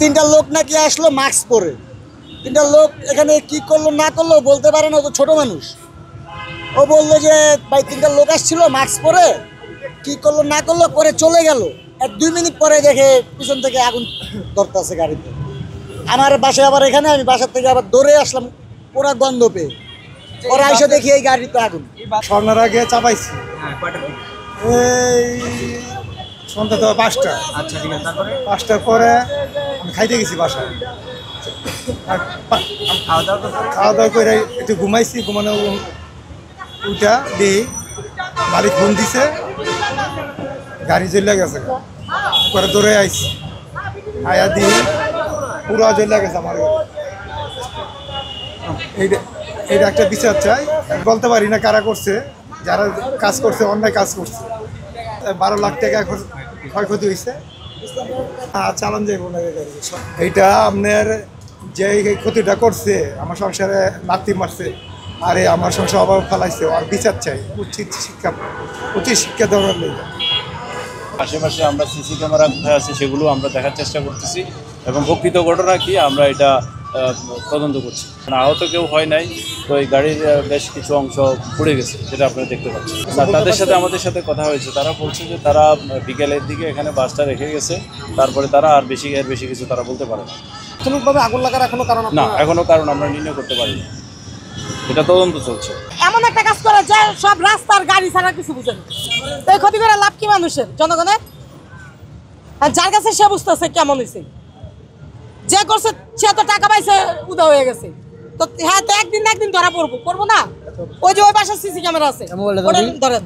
তিনটা লোক নাকি আসলো মাস্ক পরে। তিনটা লোক এখানে কি করলো না করলো বলতে পারে না, ও তো ছোট মানুষ। ও বললো যে ভাই তিনটা লোক আসছিল মাস্ক পরে, কি করলো না করলো করে চলে গেল। 1-2 মিনিট পরে দেখে পিছন থেকে আগুন ধরতেছে গাড়িতে। আমার বাসায় আবার এখানে, আমি বাসার থেকে আবার দৌড়ে আসলাম পুরা গন্ধ পেয়ে। ওরা এসে দেখি এই গাড়িতে আগুন। স্বর্ণের আগে চাপাইছি এই সন্ধ্যা তো 5টা। আচ্ছা ঠিক আছে, তারপরে 5টার পরে আমি খাইতে গেছি বাসায়। আর খাওয়া দাওয়া করে একটু ঘুমাইছি, ঘুমানো উঠা দিই মালিক ফোন দিছে, গাড়ি জ্বলে গেছে। পরে দৌড়ে আইছি, আয়া দিই পুরো জ্বলে গেছে আমার গাড়ি। এইটা একটা বিচার চাই। বলতে পারি না কারা করছে, যারা কাজ করছে অন্যায় কাজ করছে। 12 লাখ টাকা ক্ষয়ক্ষতি হয়েছে। চালান যাইব না। এইটা আপনার যে ক্ষতিটা করছে আমার সংসারে লাথি মারছে, আরে আমার সংসার অভাব ফেলাইছে, আর বিচার চাই। উচিত শিক্ষা দেওয়ার নেই। আশেপাশে আমরা সিসি ক্যামেরা কোথায় আছে সেগুলো আমরা দেখার চেষ্টা করতেছি এবং প্রকৃত ঘটনা কি আমরা এটা তদন্ত করছি। আহত কেউ হয় নাই, তো এই গাড়ির বেশ কিছু অংশ পুড়ে গেছে, যেটা আপনারা দেখতে পাচ্ছেন। তাদের সাথে আমাদের সাথে কথা হয়েছে, তারা বলছে যে তারা বিকেলের দিকে এখানে বাসটা রেখে গেছে, তারপরে তারা আর বেশি কিছু তারা বলতে পারে না। প্রাথমিকভাবে আগুন লাগার এখনো কারণ না, এখনো কারণ আমরা নির্ণয় করতে পারিনি, এটা তদন্ত চলছে। এমন একটা কাজ করে যে সব রাস্তার গাড়ি ছাড়া কিছু বুঝে না। তো এই ক্ষতি করে লাভ কি মানুষের, জনগণের? আর যার কাছে সে বুঝতেছে কেমন হয়েছে, যে করছে সে তো টাকা পাইছে, উদা হয়ে গেছে। তো হ্যাঁ, তো একদিন না একদিন ধরা পড়বো না। ওই যে ওই বাসার সিসি ক্যামেরা আছে, ধরেন